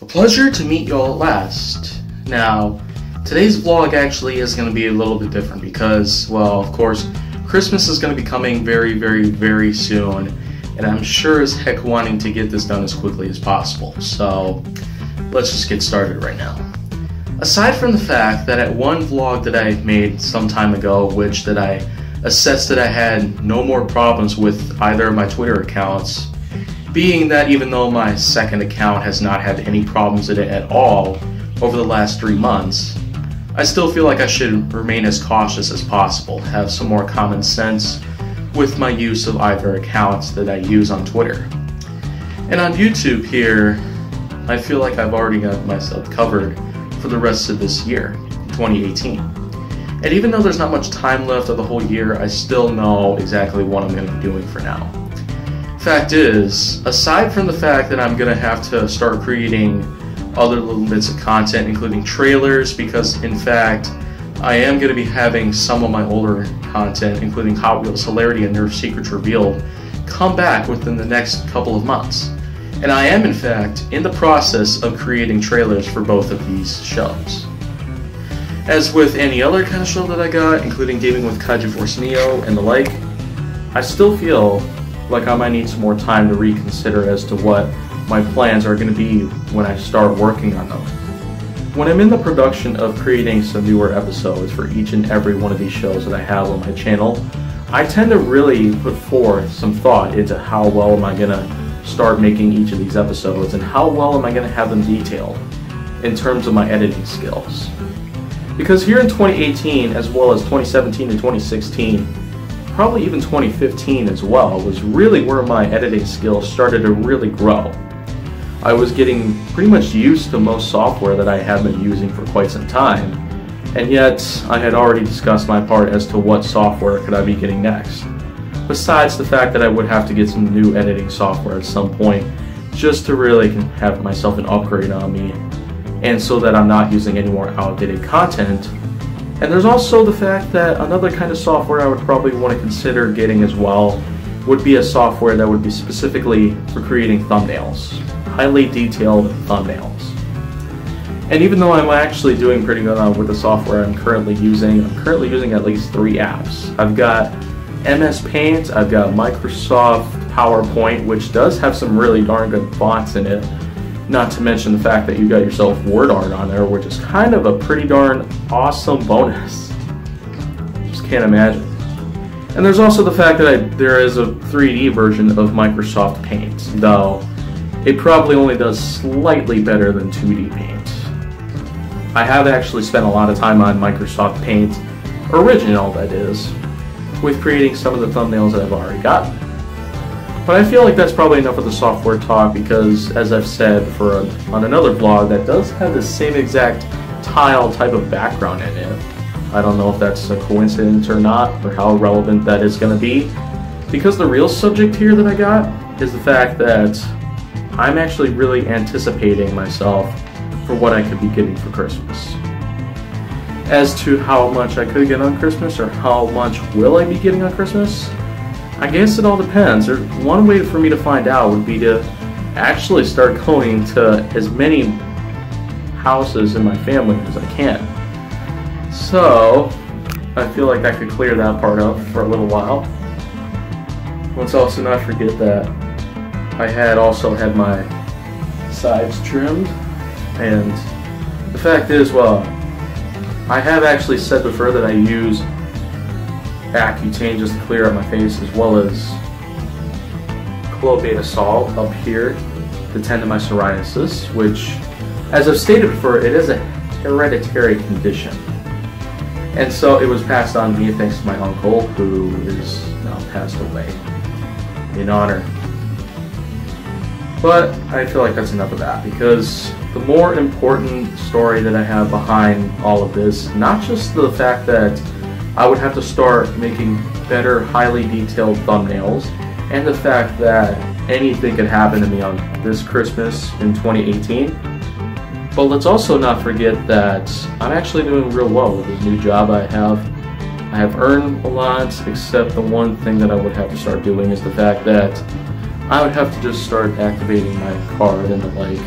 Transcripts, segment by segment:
A pleasure to meet y'all at last. Now, today's vlog actually is going to be a little bit different because, well, of course, Christmas is going to be coming very soon, and I'm sure as heck wanting to get this done as quickly as possible. So, let's just get started right now. Aside from the fact that at one vlog that I made some time ago, which that I assessed that I had no more problems with either of my Twitter accounts, being that even though my second account has not had any problems in it at all over the last 3 months, I still feel like I should remain as cautious as possible, have some more common sense with my use of either accounts that I use on Twitter. And on YouTube here, I feel like I've already got myself covered for the rest of this year, 2018. And even though there's not much time left of the whole year, I still know exactly what I'm going to be doing for now. Fact is, aside from the fact that I'm going to have to start creating other little bits of content, including trailers, because in fact, I am going to be having some of my older content, including Hot Wheels Hilarity and Nerf Secrets Revealed, come back within the next couple of months. And I am, in fact, in the process of creating trailers for both of these shows. As with any other kind of show that I got, including Gaming with Kaiju Force Neo and the like, I still feel like I might need some more time to reconsider as to what my plans are going to be when I start working on them. When I'm in the production of creating some newer episodes for each and every one of these shows that I have on my channel, I tend to really put forth some thought into how well am I going to start making each of these episodes and how well am I going to have them detailed in terms of my editing skills. Because here in 2018, as well as 2017 and 2016, probably even 2015 as well, was really where my editing skills started to really grow. I was getting pretty much used to most software that I have been using for quite some time, and yet I had already discussed my part as to what software could I be getting next. Besides the fact that I would have to get some new editing software at some point, just to really have myself an upgrade on me, and so that I'm not using any more outdated content. And there's also the fact that another kind of software I would probably want to consider getting as well would be a software that would be specifically for creating thumbnails, highly detailed thumbnails. And even though I'm actually doing pretty good with the software I'm currently using at least 3 apps. I've got MS Paint, I've got Microsoft PowerPoint, which does have some really darn good fonts in it. Not to mention the fact that you got yourself WordArt on there, which is kind of a pretty darn awesome bonus. Just can't imagine. And there's also the fact that there is a 3D version of Microsoft Paint, though it probably only does slightly better than 2D Paint. I have actually spent a lot of time on Microsoft Paint, original that is, with creating some of the thumbnails that I've already gotten. But I feel like that's probably enough of the software talk because, as I've said on another vlog that does have the same exact tile type of background in it, I don't know if that's a coincidence or not, or how relevant that is going to be, because the real subject here that I got is the fact that I'm actually really anticipating myself for what I could be getting for Christmas. As to how much I could get on Christmas, or how much will I be getting on Christmas, I guess it all depends. One way for me to find out would be to actually start going to as many houses in my family as I can. So, I feel like I could clear that part up for a little while. Let's also not forget that I had also had my sides trimmed, and the fact is, well, I have actually said before that I use Accutane just to clear up my face, as well as clobetasol up here to tend to my psoriasis, which, as I've stated before, it is a hereditary condition. And so it was passed on to me thanks to my uncle, who is now passed away in honor. But I feel like that's enough of that, because the more important story that I have behind all of this, not just the fact that I would have to start making better, highly detailed thumbnails, and the fact that anything could happen to me on this Christmas in 2018. But let's also not forget that I'm actually doing real well with this new job I have. I have earned a lot, except the one thing that I would have to start doing is the fact that I would have to just start activating my card and the like.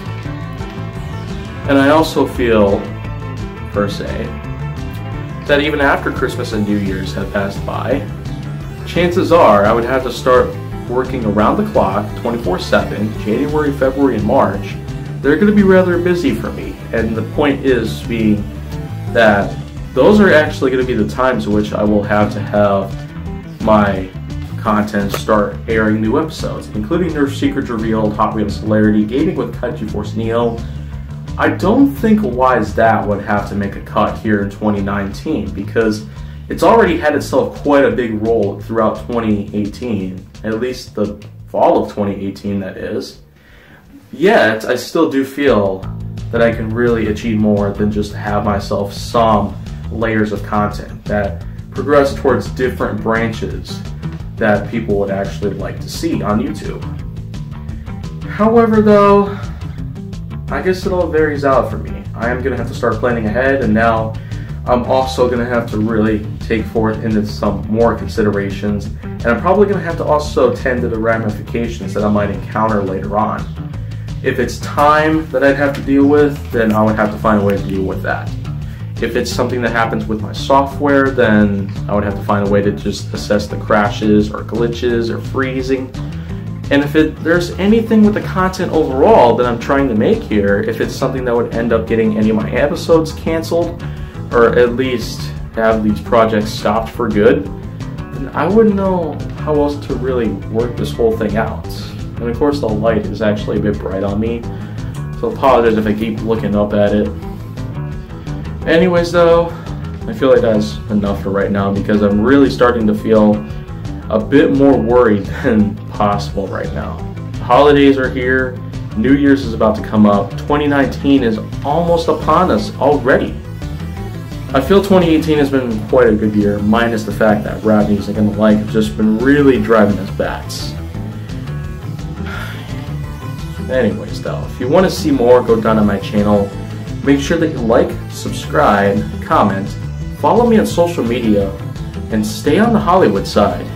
And I also feel, per se, that even after Christmas and New Year's have passed by, chances are I would have to start working around the clock, 24/7, January, February, and March. They're going to be rather busy for me. And the point is being that those are actually going to be the times in which I will have to have my content start airing new episodes, including Nerf Secrets Revealed, Hot Wheels Hilarity, Gaming with Kaiju Force Neo. I don't think Why Is That would have to make a cut here in 2019 because it's already had itself quite a big role throughout 2018, at least the fall of 2018 that is. Yet, I still do feel that I can really achieve more than just have myself some layers of content that progress towards different branches that people would actually like to see on YouTube. However though, I guess it all varies out for me. I am going to have to start planning ahead, and now I'm also going to have to really take forth into some more considerations, and I'm probably going to have to also tend to the ramifications that I might encounter later on. If it's time that I'd have to deal with, then I would have to find a way to deal with that. If it's something that happens with my software, then I would have to find a way to just assess the crashes or glitches or freezing. And if there's anything with the content overall that I'm trying to make here, if it's something that would end up getting any of my episodes canceled, or at least have these projects stopped for good, then I wouldn't know how else to really work this whole thing out. And of course the light is actually a bit bright on me, so apologize if I keep looking up at it. Anyways though, I feel like that's enough for right now because I'm really starting to feel a bit more worried than possible right now. The holidays are here, New Year's is about to come up, 2019 is almost upon us already. I feel 2018 has been quite a good year, minus the fact that rap music and the like have just been really driving us bats. Anyways though, if you want to see more, go down on my channel. Make sure that you like, subscribe, comment, follow me on social media, and stay on the Hollywood side.